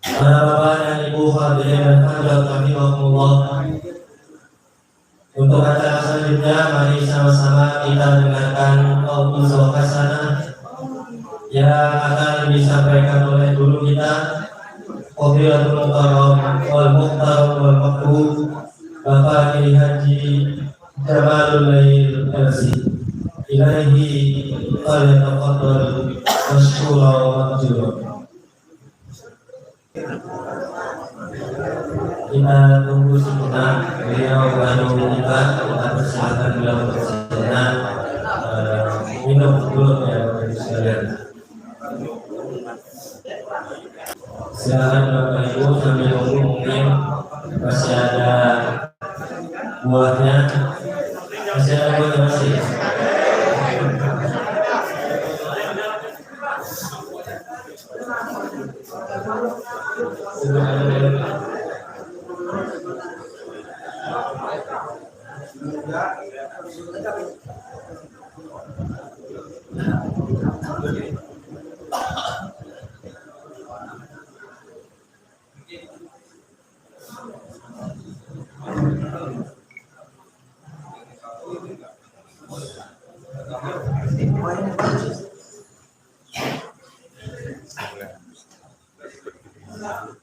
Para bapak dan ibu hadirin dan hadirat rahimakumullah. Untuk acara selanjutnya, mari sama-sama kita dengarkan audio hasanah yang akan disampaikan oleh guru kita, Fadilatul Mukarram wal Muhtaram wal Maqbul, Bapak Kiai Haji Jamalul Lail Elsi. Ilaihi falyatafaddal mashkura wa majura. Kita tunggu sebentar, beliau baru kita persilakan beliau untuk sejenak minum dulu ya Bapak sekalian. Silakan Bapak Ibu sambil nunggu, mungkin masih ada buahnya, masih ada buahnya masih.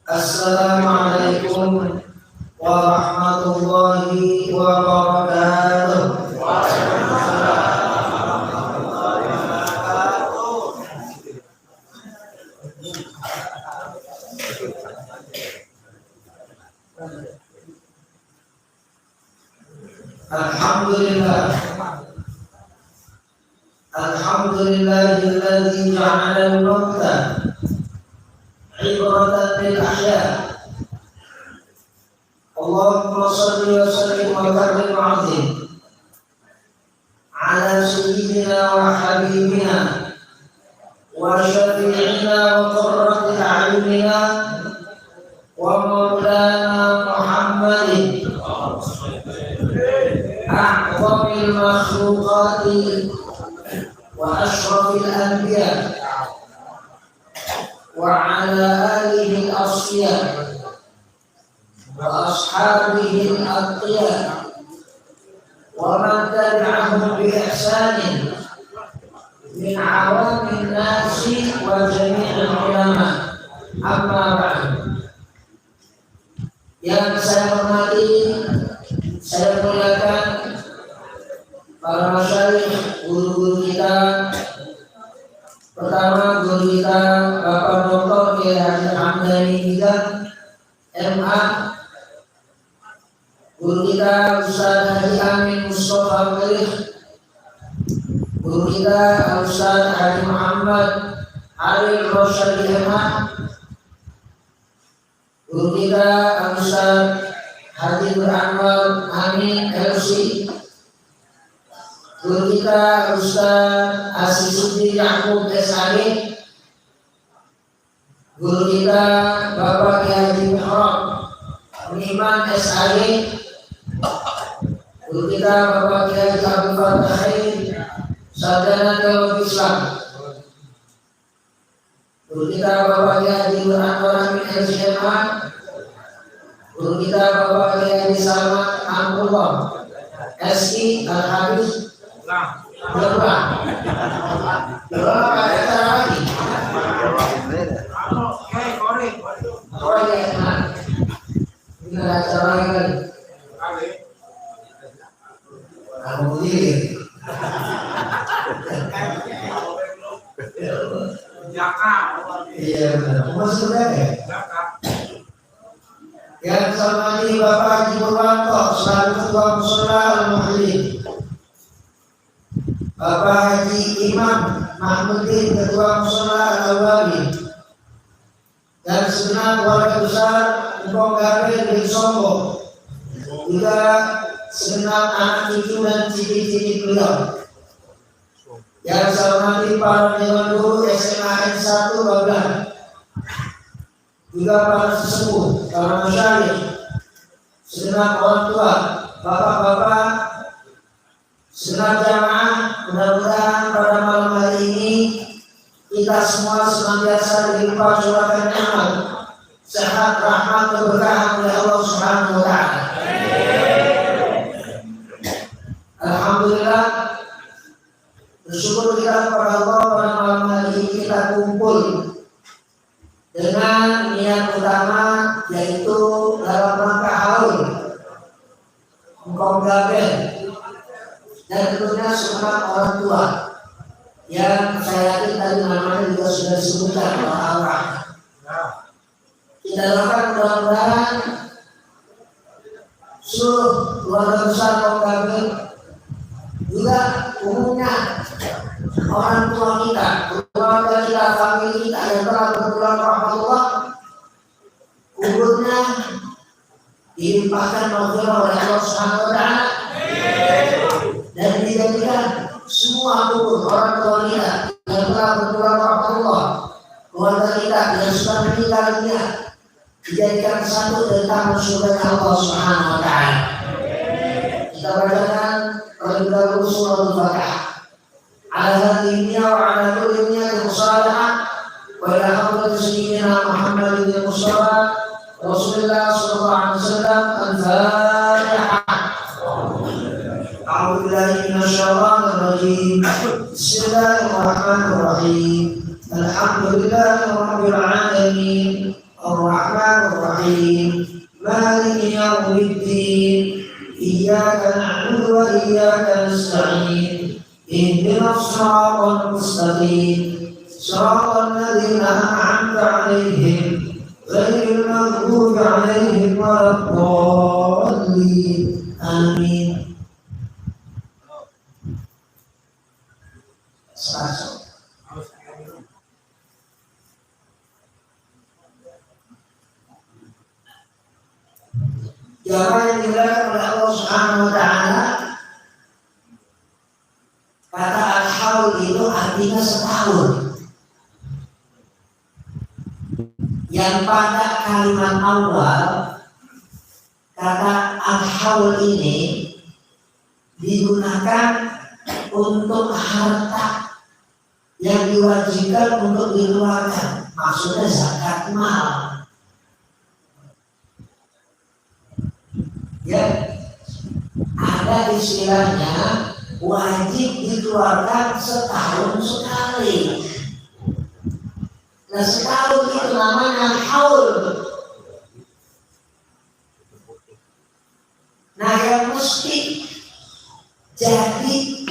Assalamualaikum warahmatullahi wabarakatuh. Alhamdulillahilladzi ja'ala al-mauta ibratan lil ahya. Allahumma shalli wa sallim wa barik azim ala sayyidina wa habibina wa syafi'ina wa qurrati a'yunina wa maulana Muhammadin a'zamil makhluqati wa ashrafil anbiya wa ala alihi al-asfiya wa ashabihi al-atqiya wa man tabi'ahum bi ihsanin min awamin nasi wa jami'il ulama. Amma ba'd. Yang saya hormati, saya muliakan para masyayikh, guru-guru kita. Pertama, guru kita Bapak Dr. Kiai Haji Hamdani Hidayat MA, guru kita Ustaz Haji Amin Mustafa Khalif, guru kita Ustaz Haji Muhammad Arif Rosyadi MA, guru kita Ustaz Haji Anwar Amin LC, guru kita Ustaz Asisuddin Yaqub SAG, guru kita Bapak Kiai Haji Muharram Iman SAG, guru kita Bapak Kiai Haji Abdul Fattah Sarjana Teologi Islam, guru kita Bapak Kiai Haji Anwar Amin LCMA, guru kita Bapak Kiai Haji Salman Amrullah SI Al-Habis Berapa? Berapa acara lagi? Ini ada acara lagi. Kamu ini. Iya benar. Maksudnya ya? Yang saya hormati Bapak Haji Purwanto selaku Ketua Mushola Al-Muhyiddin, Bapak Haji Imam Mahmudin Ketua Mushola Al-Awali, dan segenap keluarga besar Mpong Gabir bin Sombo, juga segenap anak cucu dan cici-cici beliau. Yang saya hormati para dewan guru SMA N1 Babelan, juga para sesepuh, para masyayikh, segenap orang tua, bapak-bapak, segenap jamaah. Mudah-mudahan pada malam hari ini kita semua senantiasa dilimpah curahkan nikmat, sehat, rahmat, keberkahan oleh Allah Subhanahu wa taala. Alhamdulillah, bersyukur kita kepada Allah pada malam hari ini kita kumpul dengan niat utama, yaitu dalam rangka haul engkau gabel dan tentunya semangat orang tua yang saya yakin tadi namanya juga sudah disebutkan orang-orang. Kita doakan mudah-mudahan seluruh keluarga besar kaum gabel juga umumnya orang tua kita, keluarga kita, famili kita yang telah berpulang rahmatullah, kuburnya dilimpahkan maghfirah oleh Allah Subhanahu wa taala dan dijadikan semua kubur orang tua kita yang telah berpulang rahmatullah, keluarga kita yang sudah meninggal dunia dijadikan satu dari tamu surga Allah Subhanahu wa taala. Kita bacakan terlebih dahulu surah Al-Fatihah. Ala hadhihi wa ala kulli niyatin salihah wa ila hadrati sayyidina Muhammadin Mustafa Rasulullah sallallahu alaihi wasallam. Al-Fatihah. A'udzu billahi minasy syaithanir rajim. Bismillahirrahmanirrahim. Alhamdulillahirabbil alamin. Ar-Rahmanir Rahim. Maliki yaumiddin. Iyyaka na'budu wa iyyaka nasta'in. Ihdinas siratal mustaqim. Siratal ladzina an'amta 'alaihim ghairil maghdubi 'alaihim waladdallin. Amin. Jamaah yang dimuliakan oleh Allah Subhanahu wa taala, kata al-haul itu artinya setahun. Yang pada kalimat awal kata al-haul ini digunakan untuk harta yang diwajibkan untuk dikeluarkan, maksudnya zakat mal. Ya, ada istilahnya wajib dikeluarkan setahun sekali. Nah, setahun itu namanya haul. Nah, yang mesti jadi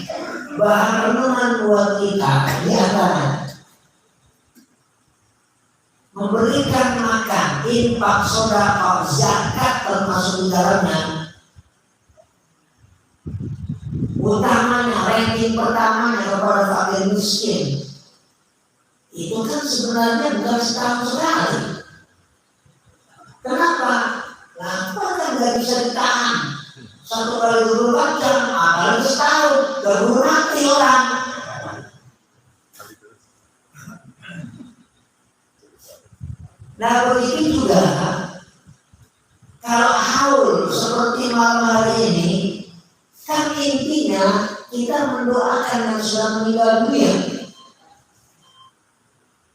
bahan renungan buat kita di antara memberikan makan, infak, sedekah, zakat termasuk di dalamnya. Utamanya, ranking pertamanya kepada fakir miskin. Itu kan sebenarnya bukan setahun sekali. Kenapa? Kenapa kan nggak bisa ditahan? 1 kali 24 jam, apalagi setahun, baru mati orang. Nah, begitu juga kalau haul seperti malam hari ini, kan intinya kita mendoakan yang sudah meninggal dunia.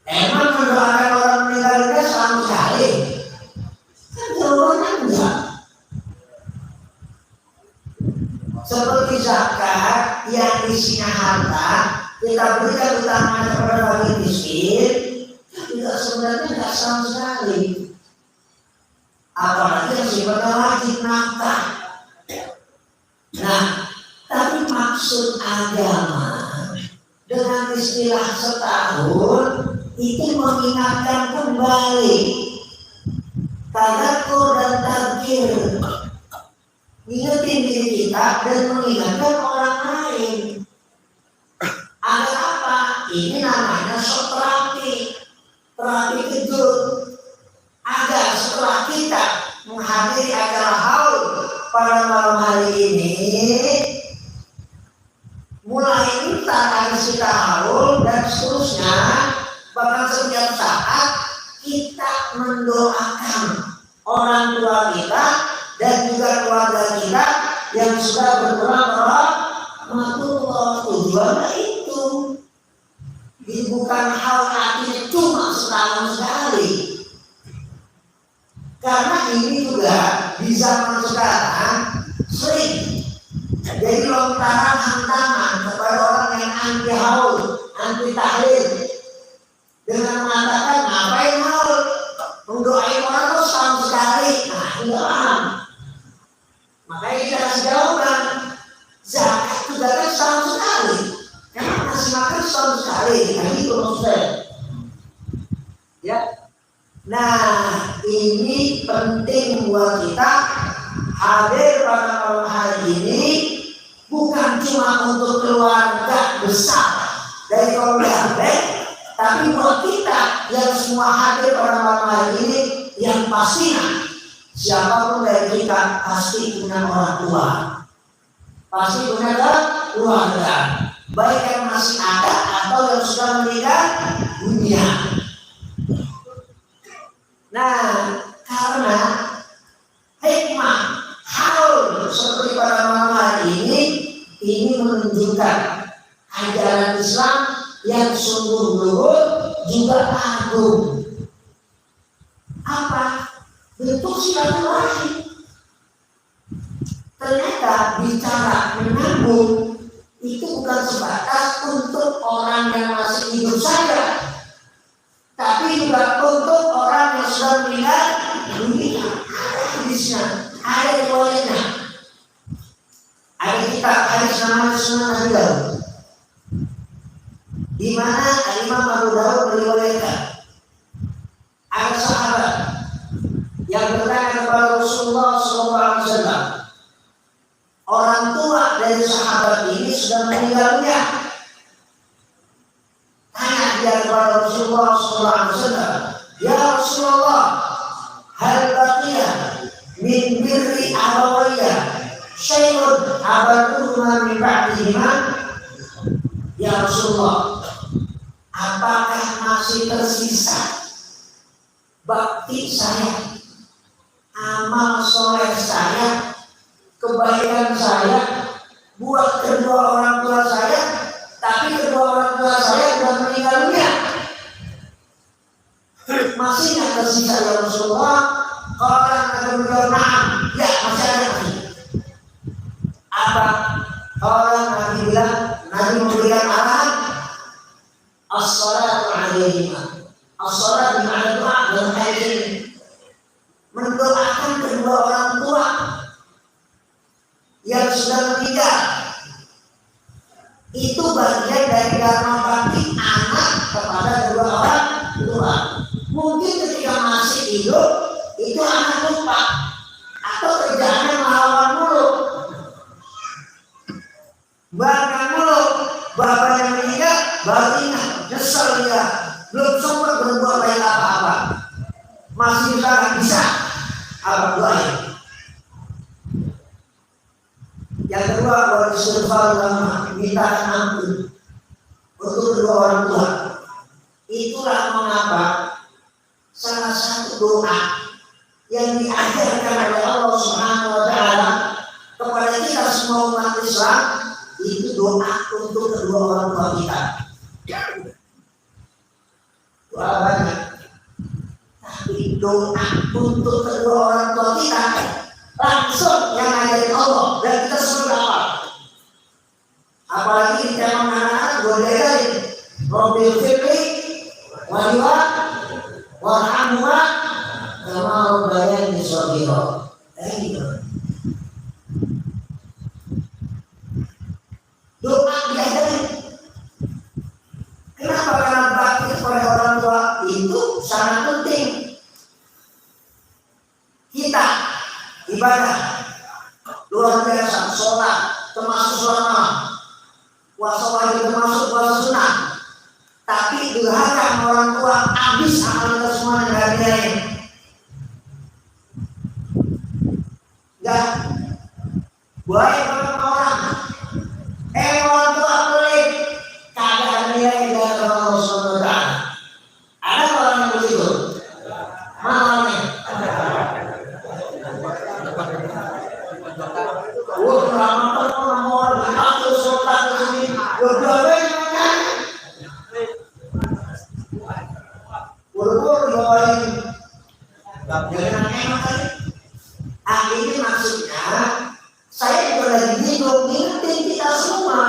Emang mendoakan orang meninggal dunia selama sekali? Kan jawabannya enggak. Seperti zakat yang isinya harta, kita berikan utamanya kepada fakir miskin, tidak sebenarnya tidak sama sekali. Apalagi yang sifatnya wajib nafkah. Nah, tapi maksud agama dengan istilah setahun itu mengingatkan kembali tadakur dan tadzkir, ingetin diri kita dan mengingatkan orang lain. Agar apa? Ini namanya terapi kejut. Agar setelah kita menghadiri acara haul pada malam hari ini, mulai kita harus kita haul dan seterusnya, bahkan setiap saat kita mendoakan orang tua kita dan juga keluarga kita yang sudah berkurang rahmatullah. Tujuannya itu bukan hal setahun sekali. Karena ini juga di zaman sekarang sering jadi lontaran hantaman kepada orang yang anti haul, anti tahlil, dengan mengatakan ngapain haul, mendoain orang itu setahun sekali. Nah, tidak paham. Makanya kita kasih jawaban, zakat juga kan setahun sekali. Emang ngasih makan setahun sekali, nah itu maksudnya. Ya. Nah, ini penting buat kita hadir pada malam hari ini bukan cuma untuk keluarga besar dari keluarga, tapi buat kita yang semua hadir pada malam hari ini yang pastinya siapapun dari kita pasti punya orang tua, pasti punya keluarga, baik yang masih ada atau yang sudah meninggal dunia. Nah, karena hikmah haul seperti pada malam hari ini menunjukkan ajaran Islam yang sungguh luhur juga agung. Apa? Bentuk silaturahmi. Ternyata bicara menabung itu bukan sebatas untuk orang yang masih hidup saja, tapi juga untuk orang yang sudah meninggal dunia. Hadisnya, ada riwayatnya. Ada kitab hadis namanya Sunan Abi Daud, di mana Imam Abu Daud meriwayatkan ada sahabat yang bertanya kepada Rasulullah SAW. Orang tua dari sahabat ini sudah meninggal dunia. Tanya dia kepada Rasulullah SAW, ya Rasulullah, hal baqiya min birri abawayya syai'un abaduhuma min ba'dihima? Ya Rasulullah, apakah masih tersisa bakti saya, amal soleh saya, kebaikan saya buat kedua orang tua saya, tapi kedua orang tua saya sudah meninggal dunia? Masih yang tersisa ya Rasulullah? Kalau akan menjawab na'am, ya masih ada masih. Apa? Kalau Nabi bilang, Nabi memberikan arahan as-salatu alaihima. As-salatu ala doa dalam ayat ini mendoakan kedua orang tua yang sudah meninggal. Itu bagian dari dharma bakti anak kepada kedua orang tua. Mungkin ketika masih hidup itu anak lupa atau kerjaannya melawan mulu, bahkan mulu, bapaknya meninggal baru ingat, nyesel dia belum sempat berbuat baik apa-apa, masih bisa apa doain. Yang kedua, beristighfar lama, minta ampun untuk kedua orang tua. Itulah mengapa salah satu doa yang diajarkan oleh Allah Subhanahu wa Ta'ala kepada kita semua umat Islam itu doa untuk kedua orang tua kita. Doa banyak, tapi doa untuk kedua orang tua kita langsung yang ngajarin Allah dan kita semua apa? Apalagi kita anak-anak boleh Rabbil firli waliwa warhamhuma kama rabbayani shaghira. Doa diajarin. Kenapa? Karena bakti kepada orang tua itu sangat penting. Kita ibadah luar biasa, sholat termasuk sholat malam, puasa wajib termasuk puasa sunnah, tapi durhaka sama orang tua habis amal kita semua yang hadirin. Enggak boleh sama orang, orang tua pelit, kagak ada nilai dari Allah Subhanahu wa Ta'ala. Ada orang yang begitu? Mana? Buru-buru dibawain jangan enak kali. Ini maksudnya saya juga lagi bingung, ingetin kita semua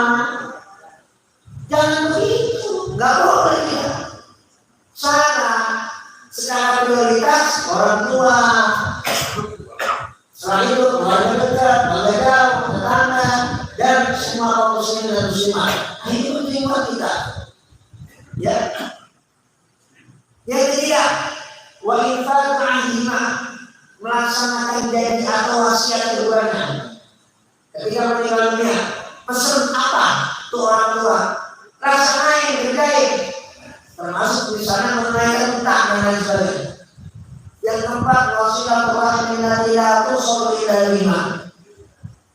jangan begitu, nggak boleh ya. Salah. Secara prioritas orang tua, setelah itu keluarga dekat, keluarga jauh, tetangga, dan semua kaum muslimin dan muslimat. Ini penting buat kita. Ya. Yang ketiga, wa infaqu ahima, melaksanakan janji atau wasiat keduanya. Ketika meninggal dunia, pesan apa tuh orang tua? Laksanain, kerjain. Termasuk misalnya menunaikan utang dan lain sebagainya. Yang keempat, wasilaturahmi minalilatu sholila lima.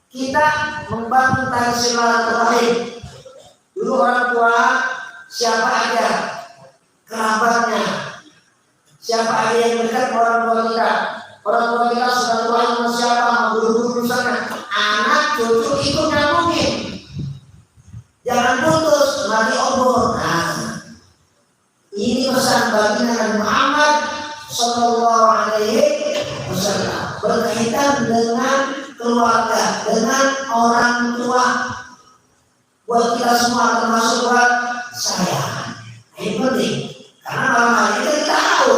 Kita membangun tali silaturahim. Dulu orang tua siapa aja kerabatnya, siapa aja yang dekat orang tua kita. Orang tua kita sudah tua sama siapa, mau guru-guru sana, anak cucu ikut nyambungin. Jangan putus, mati obor. Nah, ini pesan bagi Nabi Muhammad Sallallahu Alaihi Wasallam berkaitan dengan keluarga, dengan orang tua. Buat kita semua termasuk buat saya. Ini penting karena malam hari ini kita tahu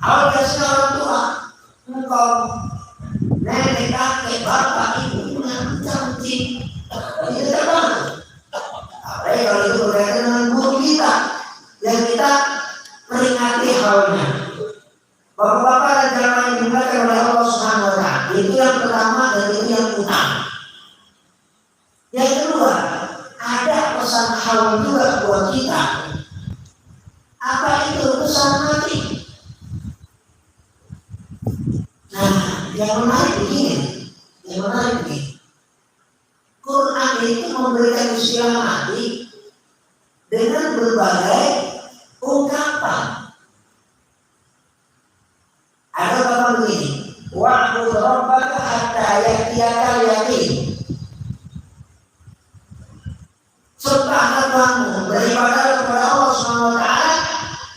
awal biasanya orang tua, engkau nenek, kakek, bapak, ibu yang cantik. Ini terbantu. Apalagi kalau itu berkaitan dengan guru kita yang kita peringati halnya. Bapak-bapak dan jamaah yang dimuliakan oleh Allah Subhanahu wa Ta'ala, itu yang pertama dan itu yang utama. Yang kedua, ada pesan hal juga buat kita. Apa itu pesan mati? Nah, yang menarik begini, Quran itu memberikan istilah mati dengan berbagai ungkapan. Ada apa begini? Wa'bud rabbaka hatta ya'tiyakal yaqin. Sembahlah kamu daripada kepada Allah Subhanahu wa Ta'ala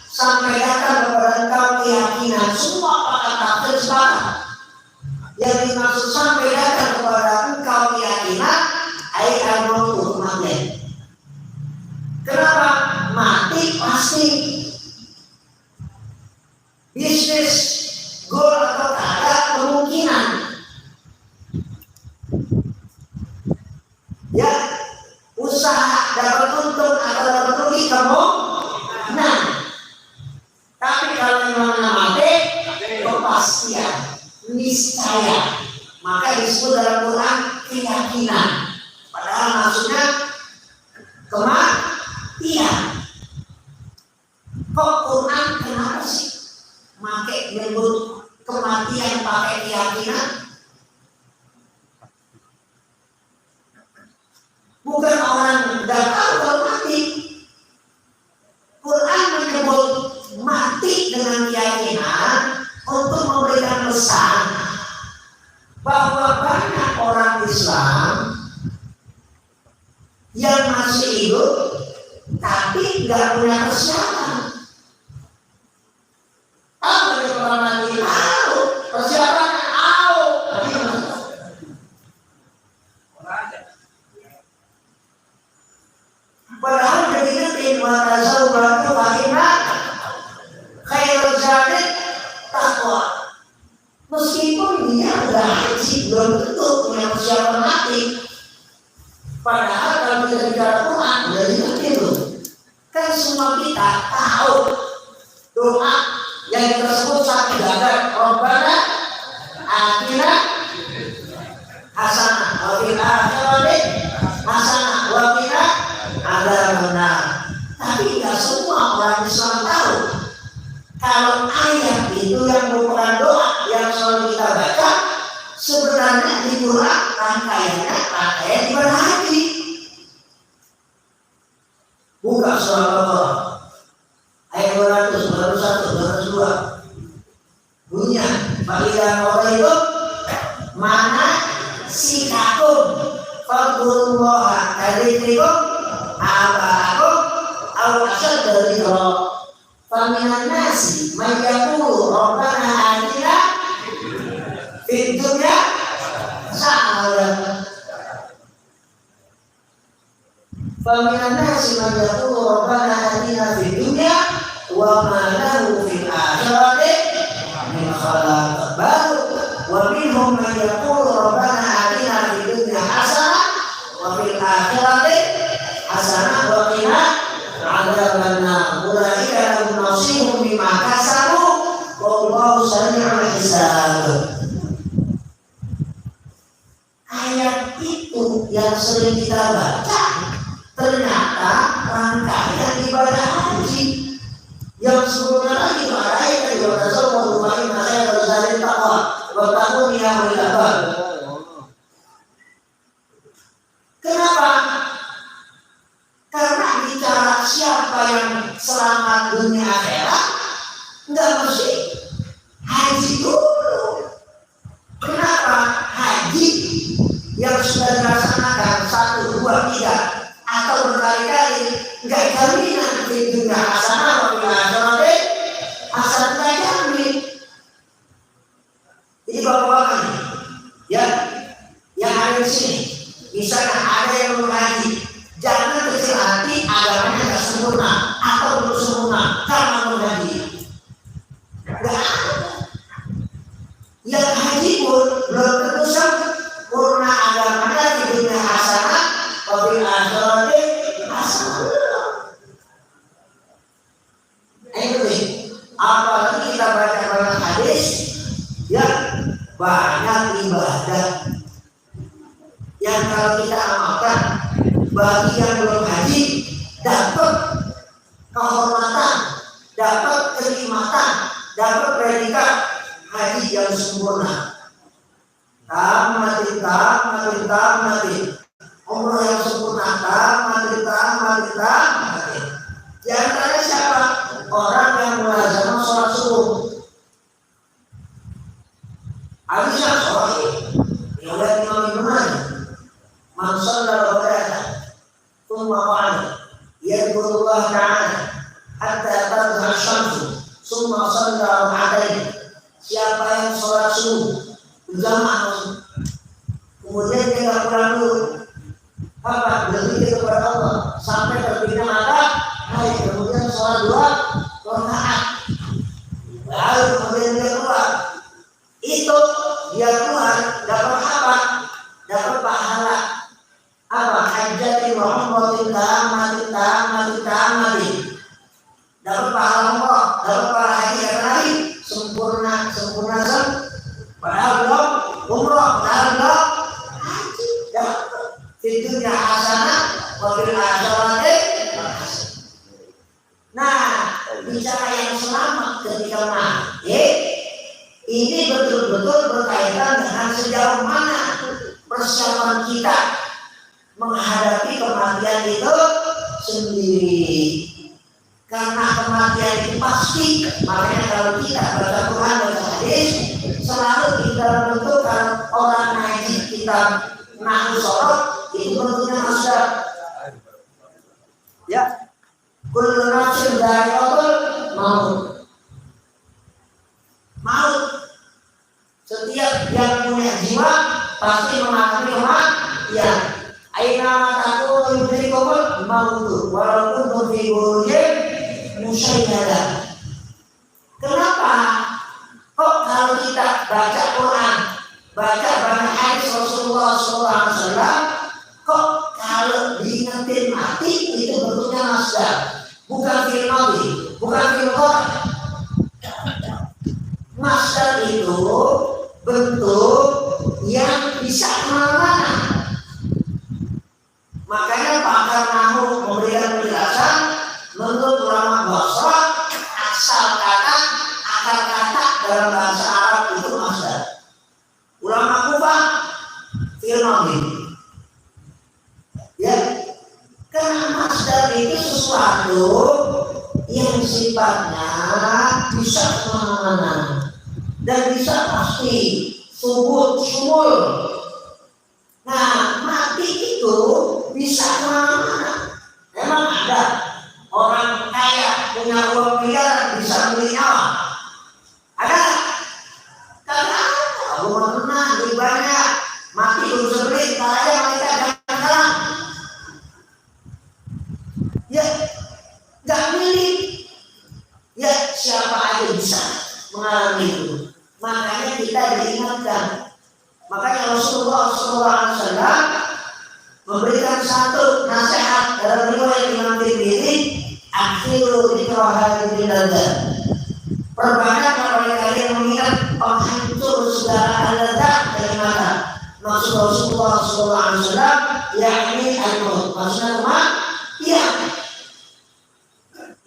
sampai datang kepada engkau keyakinan. Semua pakar tafsir sepakat. Yang dimaksud sampai datang kepada engkau keyakinan ayat al-maut, kematian. Kenapa? Mati pasti. Bisnis, goal atau ada kemungkinan. Ya, usaha dapat untung atau dapat rugi kamu. Nah, tapi kalau memang mati, kepastian, niscaya. Maka disebut dalam Quran keyakinan. Padahal maksudnya kematian. Kok Quran kenapa sih pakai menyebut kematian pakai keyakinan? Bukan orang tidak tahu kalau mati. Quran menyebut mati dengan keyakinan untuk memberikan pesan bahwa banyak orang Islam yang masih hidup tapi nggak punya persiapan. Apa yang orang lagi tahu persiapan tahu, padahal dari mata berarti bagaimana khairul zadi takwa. Meskipun dia udah haji belum tentu punya persiapan mati. Padahal kalau kita bicara Quran dari itu kan semua kita tahu doa yang tersebut satu jagat Rabbana atina hasanah wa fil akhirati hasanah wa qina adzabannar. Tapi tidak semua orang Islam tahu kalau ayat itu yang merupakan doa yang selalu kita baca sebenarnya di Quran rangkaiannya rangkaian ibadah haji. Buka surah Allah ayat 200, 201, 202 bunyinya bagi orang itu mana sikakum fadlullah kadzikrikum abaakum aw asad dzikra Faminan nasi may yaqulu rabbana atina fid dunya hasanah. Faminan nasi may yaqulu rabbana atina fid dunya wa ma lahu fil akhirati min khalaq. Baru wa minhum man yaqulu rabbana atina fid dunya hasanah wa fil akhirati hasanah wa qina adzabannar. Ulaika lahum nasibun mimma kasabu wallahu sari'ul hisab. Ayat itu yang sering kita baca ternyata rangkaian ibadah haji yang sebelumnya lagi marahi dan ibadah semua lumayan saya bersalin takwa bertakun yang melibatkan. Kenapa? Karena bicara siapa yang selamat dunia akhirat nggak mesti haji dulu. Kenapa? Haji yang sudah dilaksanakan 1, 2, 3 atau berkali-kali nggak jaminan di dunia hasanah atau di akhirat hasanah nggak jamin. Jadi bapak-bapak ya yang ada di sini, misalnya ada yang belum haji, jangan kecil hati agamanya nggak sempurna atau belum sempurna karena belum haji. Nggak ada. Yang haji pun belum tentu sempurna agamanya di dunia hasanah atau di akhirat hasanah. Ini apalagi kita baca banyak hadis ya, banyak ibadah yang kalau kita amalkan bagi yang belum haji dapat kehormatan, dapat kenikmatan, dapat predikat haji yang sempurna. Tamati umroh yang sempurna, tamati. Di antaranya siapa? Orang yang melaksanakan sholat subuh. Hadisnya sahih. Riwayat Imam Ibnu Majah. Man shalla raka'atan thumma qala yadhkurullah ta'ala hatta tadhhar syamsu thumma shalla raka'atain. Siapa yang sholat subuh berjamaah kemudian dia nggak pulang dulu, apa berzikir kepada Allah sampai terbitnya matahari, kemudian sholat 2 rakaat, lalu kemudian dia keluar, itu dia keluar dapat apa? Dapat pahala apa? Hajjatin wa umratin tamati. Dapat pahala umrah, dapat pahala haji yang lain sempurna. Padahal belum umrah, padahal belum haji. Dapat fitunya hasanah wa fil akhirati. Nah, bicara yang selamat ketika mati ini betul-betul berkaitan dengan sejauh mana persiapan kita menghadapi kematian itu sendiri. Karena kematian itu pasti, makanya kalau kita baca Quran dan hadis selalu kita menentukan orang haji kita nahu sorot itu bentuknya masdar. Ya, kullu nafsin dha'iqatul maut. Setiap yang punya jiwa pasti mengalami kematian. Aina takunu yudrikumul mautu walaupun fi burujin musyayyada. Kenapa? Kok kalau kita baca Quran, baca banyak hadis Rasulullah SAW, kok kalau diingetin mati itu bentuknya masdar, bukan fi'il madhi, bukan fi'il qad. Masdar itu bentuk yang bisa kemana-mana. Makanya pakar nahu memberikan penjelasan menurut ulama Basrah akar kata dalam bahasa Arab itu masdar. Ulama Kufah fi'il madhi. Ya, karena masdar itu sesuatu yang sifatnya bisa kemana-mana dan bisa pasti sumul. Nah, mati itu bisa kemana-mana. Memang ada orang kaya punya uang miliaran sembunyi nyawa. Ada? Karena aku mau tenang, lebih banyak mati belum sebelum kalanya mereka jalan-jalan. Ya, nggak milih. Ya, siapa aja bisa mengalami itu. Makanya kita diingatkan. Makanya Rasulullah SAW memberikan satu nasihat dalam riwayat Imam Tirmidzi, akhiru dikrohati biladah. Perbanyak oleh kalian mengingat penghancur segala aladat dari mata. Maksud Rasulullah SAW, yakni al-maut. Maksudnya apa? Iya.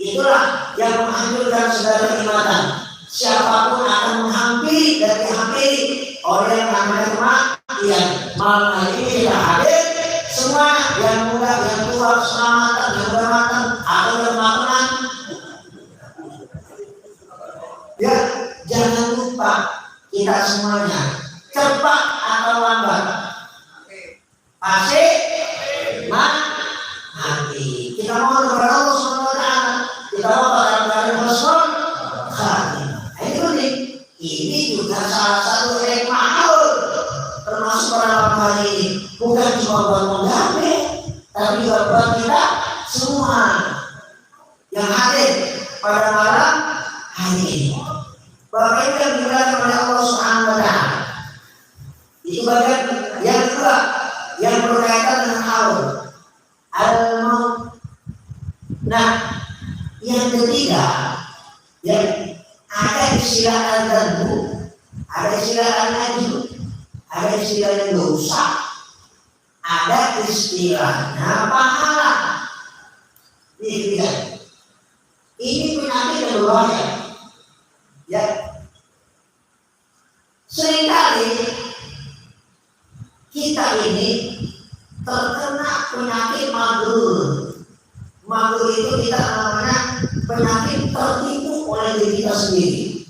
Itulah yang menghancurkan segala nikmatan. Siapapun akan menghampiri dan dihampiri oleh yang namanya kematian. Malam hari ini sudah hadir semua yang muda, yang tua, selamatan, yang bermatang atau yang makan. Ya, jangan lupa kita semuanya cepat atau lambat pasti mati. Kita mohon kepada Allah SWT, kita mohon kepada Rasul. Ini juga salah satu hikmah Allah, termasuk pada malam hari ini. Bukan cuma buat menggapai, tapi juga buat kita semua yang hadir pada malam hari ini. Bahwa itu yang dibilang oleh Allah Subhanahu wa Ta'ala. Itu bagian yang kedua yang berkaitan dengan Allah. Al-maut. Nah, yang ketiga, yang ada istilah al-dzanbu, ada istilah al-ajru, ada istilah dosa, ada istilahnya pahala. Ini penyakit yang berbahaya. Ya, seringkali kita ini terkena penyakit maghrur. Maghrur itu kita namanya penyakit tertipu oleh diri kita sendiri.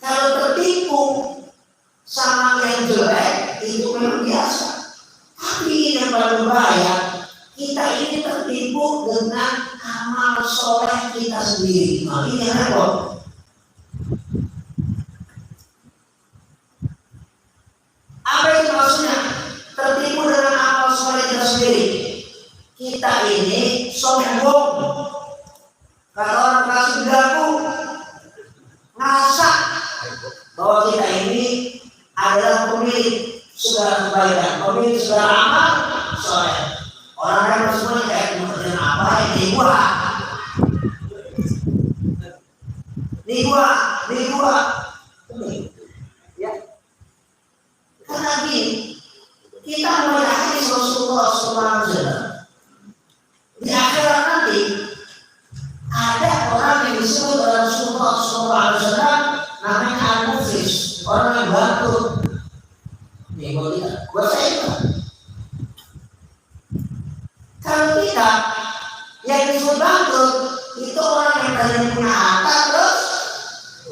Kalau tertipu sama yang jelek itu memang biasa. Tapi ini yang paling bahaya, kita ini tertipu dengan amal soleh kita sendiri. Nah, ini yang repot. Apa itu maksudnya? Tertipu dengan amal soleh kita sendiri. Kita ini sombong. Kata orang kasih daku, ngasak bahwa kita ini adalah pemilik segala kebaikan, pemilik segala amal soleh. Orang lain semuanya kayak kemudian apa ini gua, ya. Karena gini, kita meyakini Rasulullah SAW. Di akhirat nanti ada orang yang disebut oleh Rasulullah SAW namanya al-muflis, orang yang bangkrut. Nih buat saya itu. Kalau kita yang disebut bangkrut itu orang yang tadinya punya harta terus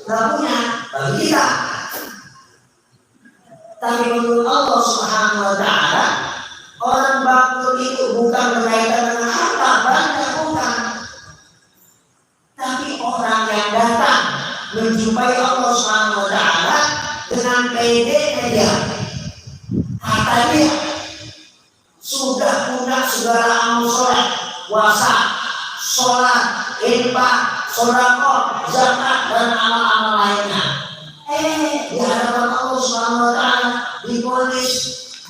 nggak punya bagi kita. Tapi menurut Allah Subhanahu wa Ta'ala, orang bangkrut itu bukan berkaitan dengan harta banyak, bukan. Tapi orang yang datang menjumpai Allah Subhanahu wa Ta'ala dengan pedenya dia, kata dia sudah punya segala amal soleh, puasa, sholat, infak, sedekah, zakat dan amal-amal lainnya. Di hadapan Allah Subhanahu wa Ta'ala diponis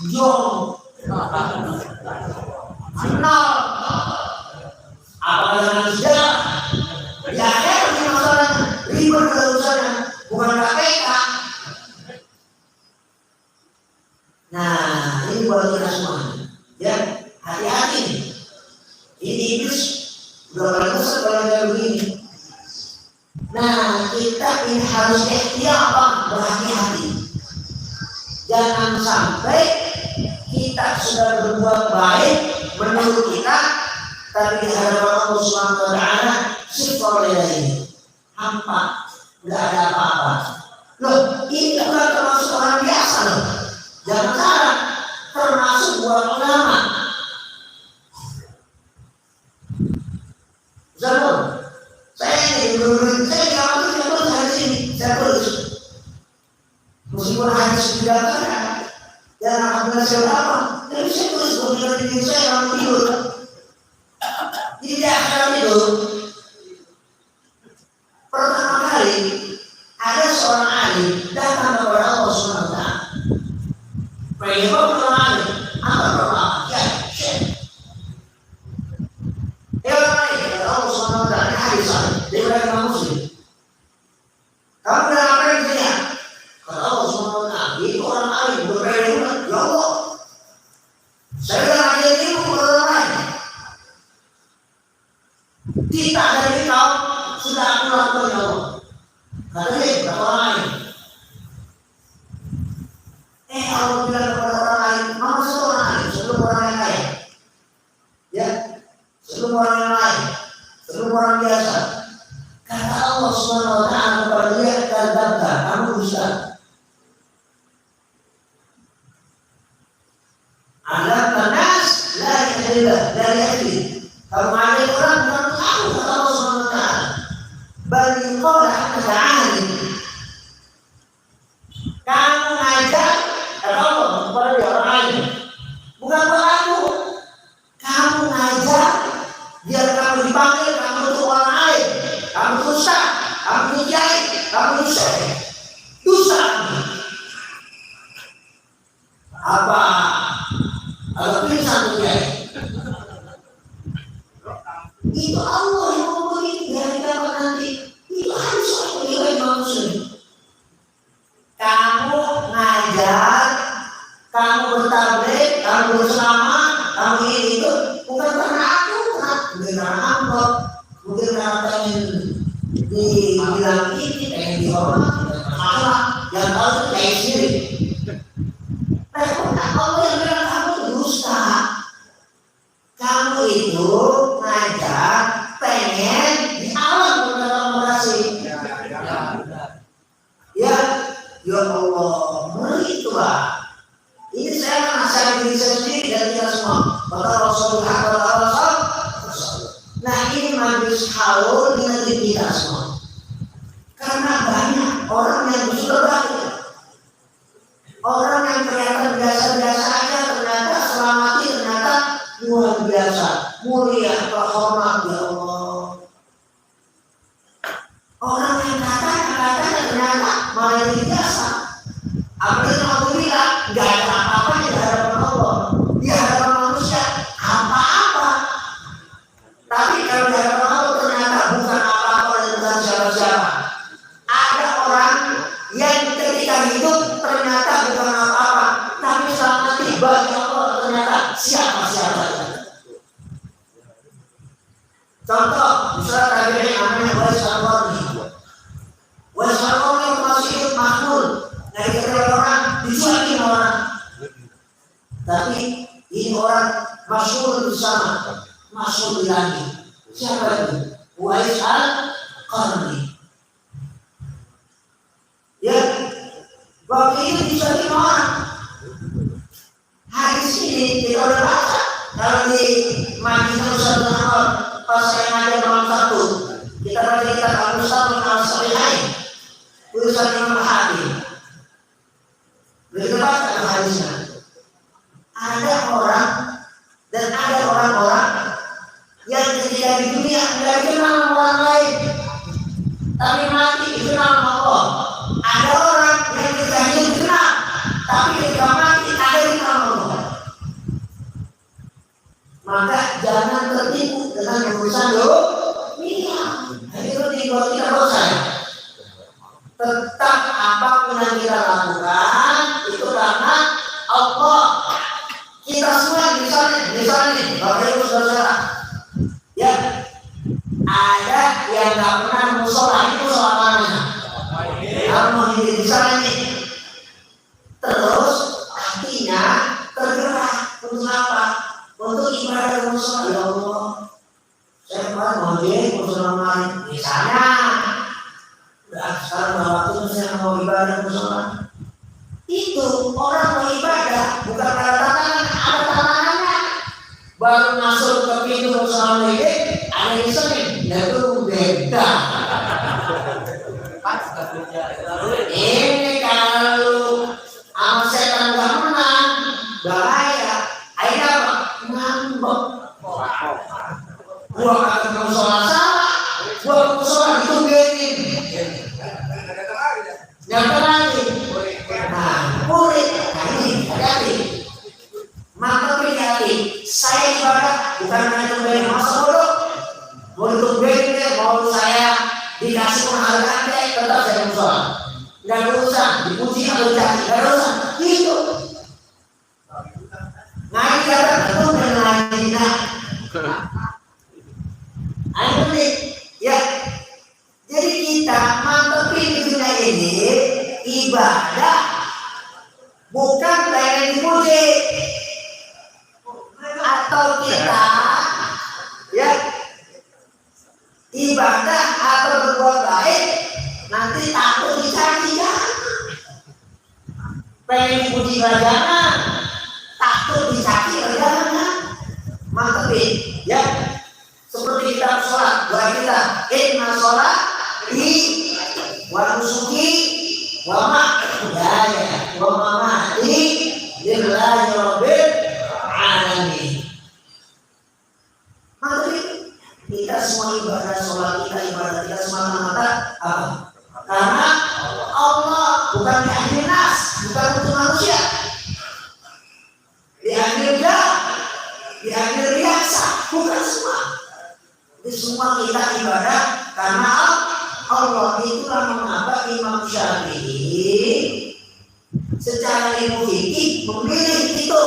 jong, nol. Apakah dengan sejarah? Ya, ini masalahnya ribet urusannya, bukan KPK. Nah, ini buat kita semua. Ya, hati-hati nih. Ini iblis udah paling besar kalau kayak begini. Nah, kita ini harus ikhtiar, berhati-hati. Jangan sampai kita sudah berbuat baik menurut kita, tapi di hadapan Allah Subhanahu wa Ta'ala sifat ini hampa, nggak ada apa-apa. Loh, ini bukan termasuk orang biasa loh. Jangan salah, termasuk buat ulama. Zaman saya ini didaftarkan. Dan alhamdulillah saya apa? Tapi saya terus berpikir diri saya kalau tidur. Jadi di akhirat itu pertama kali ada seorang alim datang kepada Allah Subhanahu wa taala. Bagaimana seorang alim? Apa berdoa? Ya, syekh. Orang lain kata Allah Subhanahu wa taala ini hadis dari Imam Muslim. Kamu bilang apa yang dia? Kata Allah Subhanahu wa taala, itu orang alim berdoa, ya Allah. Saya bilang aja ini kepada orang lain. Tidak dari kau sudah aku lakukan ya Allah. Katanya berapa orang lain? Allah bilang kepada orang lain, mama satu orang lain, sebelum orang yang lain. Ya, sebelum orang yang lain, sebelum orang biasa. Kata Allah Subhanahu wa taala kepada dia, kadzabta, kamu dusta. Alam tanas la ilaha dari hati. Kamu ada orang bukan tahu kata Allah Subhanahu wa taala. Bal qala ta'ala. Kamu ngajak Allah kepada dia orang lain. Bukan aku. Kamu ngajak biar kamu dipanggil, kamu itu orang lain. Kamu dosa, kamu kiai, kamu dosa. Dosa. Apa? Kalau pingsan kiai. Itu Allah yang ngomong itu dari kapan nanti. Itu harus aku nilai manusia. Kamu ngajar, kamu bertablik, kamu bersama, kamu ini itu bukan karena aku, mungkin karena amplop, mungkin karena pengen dibilang ini, pengen dihormati, masalah yang tahu itu kayak sendiri. Tapi Allah yang bilang kamu dusta. Kamu itu ngajar, pengen di alam berkomunikasi. Ya. Ya Allah, mari itulah. Ini saya menasihati diri saya sendiri dan kita semua. Maka Rasulullah SAW. Nah ini majelis haul di negeri kita semua. Karena banyak orang yang sudah berakhir. Orang yang kelihatan biasa-biasa aja ternyata selamati ternyata luar biasa, mulia, terhormat ya Allah. Orang yang katanya ternyata malah biasa. Apalagi aku bilang nggak ada apa-apa di hadapan Allah, di hadapan manusia apa-apa. Tapi kalau di hadapan Allah ternyata bukan apa-apa dan bukan siapa-siapa. Ada orang yang ketika hidup ternyata bukan apa-apa, tapi selama tiba di Allah ternyata siapa-siapa. Contoh, misalnya tadi namanya Wais Al-Qarni. Wais Al-Qarni masih hidup makmur. Dari kata orang dicuekin orang. Tapi ini orang masyhur di sana, masyhur di langit. Siapa itu? Wais Al-Qarni. Ya, waktu itu dicuekin orang. Hadis ini kita udah baca. Kalau di Majlis Nusantara pas saya ngajar malam Sabtu, kita baca kitab Al-Mustadrak Al-Sahihain, tulisan Imam Hakim. Begitu baca hadisnya. Ada orang dan ada orang-orang yang ketika di dunia tidak dikenal orang lain, tapi mati dikenal Allah. Ada orang yang ketika hidup dikenal, tapi ketika mati ada dikenal Allah. Maka jangan tertipu dengan urusan dunia. Itu dibuat kita dosa. Tetap apapun yang kita lakukan itu karena Allah. Kita semua misalnya nih, Bapak Ibu Saudara, ya ada yang nggak pernah musola, itu musola mana? Kamu di sana nih, terus hatinya tergerak untuk apa? Untuk ibadah musola. Ya Allah, saya kemarin mau jadi musola lain, misalnya. Sekarang waktu saya mau ibadah musola. Itu orang mau ibadah bukan pada tantangan, ada tantangannya. Baru masuk ke pintu musola ini, ada yang sering, itu beda. Ini kalau Yang lagi. Nah, murid. Nah ini hati-hati. Maka hati-hati. Saya ibadah bukan hanya kembali masa bodoh. Mau ditungguin deh, mau saya dikasih penghargaan deh, tetap saya musola. Nggak ada urusan, dipuji atau dicaci, nggak ada urusan. Itu. Ngaji kata itu ngaji nah. Ayo penting, ya. Jadi kita mantepin dunia ini ibadah bukan pengen dipuji atau kita ya ibadah atau berbuat baik nanti takut dicaci ya. Pengen dipuji jangan, takut dicaci jangan. Mantepin ya. Seperti kita sholat, doa kita inna sholat wa nusuki wa mahyaya wa mamati lillahi rabbil alamin. Mantepin kita semua ibadah sholat kita ibadah kita semata-mata apa? Karena Allah bukan diambil nas, bukan untuk manusia. Diambil dah, diambil biasa, bukan semua. Jadi semua kita ibadah karena Allah. Itulah mengapa Imam Syafi'i secara ilmu fikih memilih itu.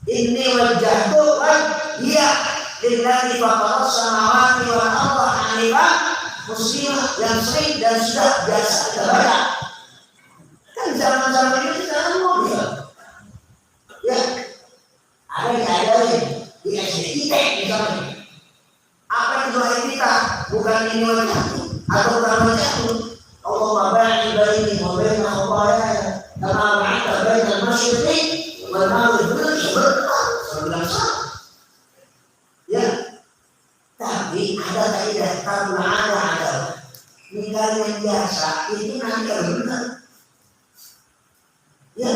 Ini wajahku wajah lillahi faqara samawati wal arda hanifan muslimah yang sering dan sudah biasa kita baca. Kan zaman-zaman ini sekarang mobil. Ya, ada diajarin di SDIT misalnya. Apa itu doa kita? Bukan ini wajahku atau bukan wajahku. Allahumma ba'id baini wa baina khataaya kama ba'adta baina al-masyriqi wal maghribi ya. Tapi ada kaidah kalau ada ninggal yang biasa itu nanti benar. Ya,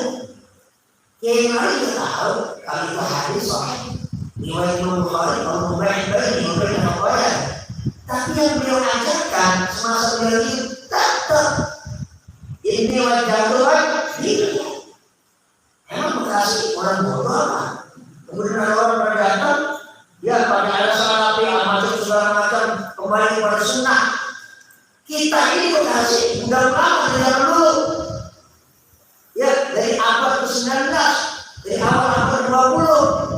yang lain kita tahu kalau itu hadis sahih. Riwayat Imam Bukhari kalau membaik memberikan apa. Tapi yang beliau ajarkan semasa beliau hidup tetap ini wajah Tuhan hidup. Emang bekasi orang bodoh apa? Kemudian ada orang berdatang, ya pada ada salah macam segala macam kembali kepada sunnah. Kita ini bekasi udah lama dari dulu. Ya dari abad ke-19, dari awal abad 20.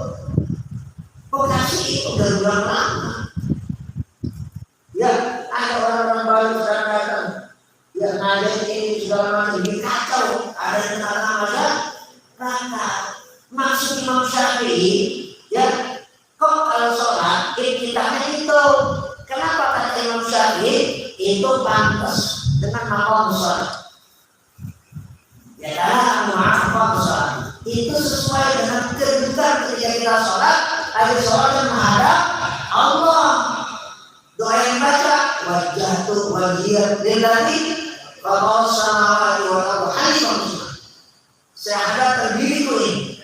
Bekasi itu udah lama. Ya, ada orang-orang baru sedang datang. Ya, ngajar ini segala macam ini kacau. Ada yang nama-nama rata. Maksud Imam Syafi'i, ya, kok kalau sholat kitanya itu, kenapa kata Imam Syafi'i itu pantas dengan maqam sholat? Ya, karena maqam sholat itu sesuai dengan kedudukan ketika kita sholat. Ada sholat yang menghadap Allah. Doa yang baca wajah tu wajah lillahi faqara samawati wal arda hanifan musliman. Saya hadap diriku ini,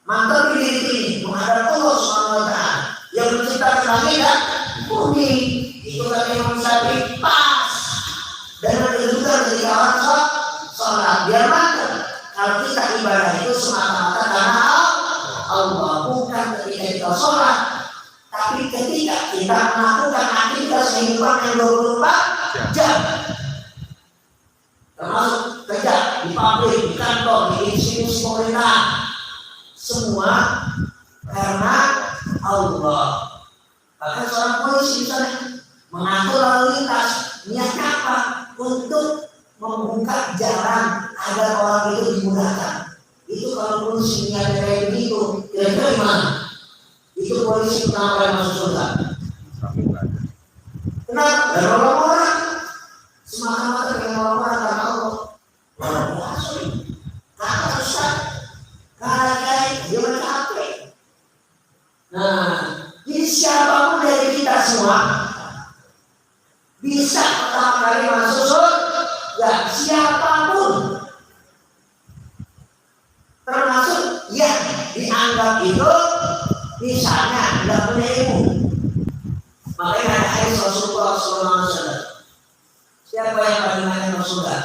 mantap diriku ini menghadap Allah Subhanahu wa taala yang menciptakan langit dan bumi. Itu kata Imam Syafi'i pas dengan kedudukan ketika orang sholat biar mantap. Kalau kita ibadah itu semata-mata karena Allah, bukan ketika kita sholat, tapi ketika kita melakukan aktivitas kehidupan yang 24 jam, termasuk kerja di pabrik, di kantor, di institusi pemerintah, semua karena Allah. Bahkan seorang polisi misalnya mengatur lalu lintas, niatnya apa? Untuk membuka jalan agar orang itu dimudahkan. Itu kalau polisi niatnya kayak begitu, kira-kira gimana? Itu polisi kenapa yang masuk surga? Kenapa? Dari orang-orang semata-mata dengan orang-orang karena Allah. Orang biasa karena susah, karena kayak dia capek. Nah, jadi siapapun dari kita semua bisa pertama kali masuk surga. Siapapun, termasuk yang dianggap itu misalnya tidak punya ilmu. Makanya ada hadis Rasulullah SAW. Siapa yang paling banyak surga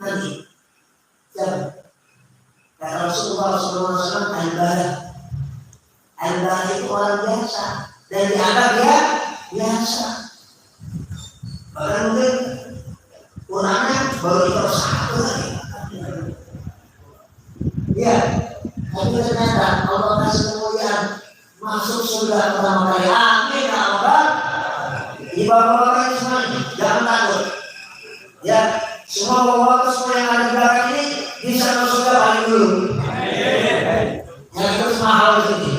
nanti. Siapa? Kata Rasulullah SAW, al-badah itu orang biasa dan dianggap dia biasa. Bahkan mungkin kurangnya baru itu satu lagi. Ya, tapi ternyata Allah kasih kemuliaan masuk surga pertama kali. Amin ya Allah. Di bapak-bapak ini semuanya jangan takut. Ya, semua bapak-bapak semua yang ada di belakang ini bisa masuk surga paling dulu. Yang terus mahal ini.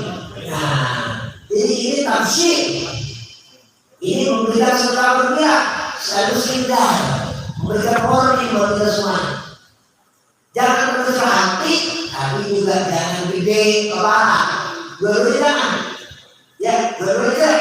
Nah, jadi ini tafsir. Ini memberikan surga berpihak sekaligus indah, memberikan warning buat kita semua. Jangan berkecil hati, tapi juga jangan gede kepala. Dua-duanya jangan. Ya, dua-duanya.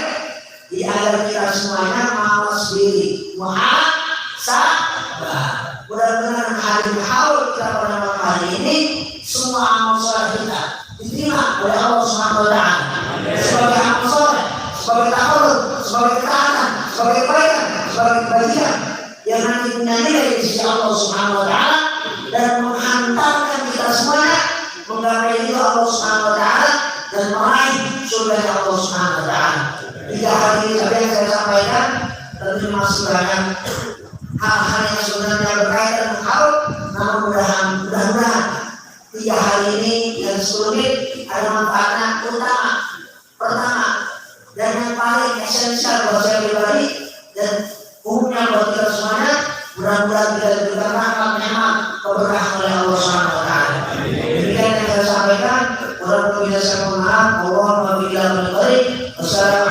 Jadi agar kita semuanya mawas diri, muhasabah. Mudah-mudahan hari haul kita pada malam hari ini semua amal soleh kita diterima oleh Allah Subhanahu Wa Taala sebagai amal soleh, sebagai takarruf, sebagai ketaatan, sebagai kebaikan, sebagai kebajikan yang nanti punya nilai di sisi Allah Subhanahu Wa Taala dan menghantarkan kita semuanya menggapai ridho Allah Subhanahu Wa Taala dan meraih surga Allah Subhanahu Wa Taala. 3 hari ini yang saya sampaikan tentu masih banyak hal-hal yang sebenarnya berkaitan dengan hal, namun mudah-mudahan 3 hari ini yang sebelumnya ada manfaatnya utama, pertama dan yang paling esensial buat saya pribadi dan umumnya buat kita semuanya. Mudah-mudahan kita diberikan rahmat, nikmat, keberkahan oleh Allah Subhanahu Wa Taala. Demikian yang saya sampaikan. Mudah-mudahan bisa saya mohon maaf. Allahumma billahi min dzalik. Wassalamualaikum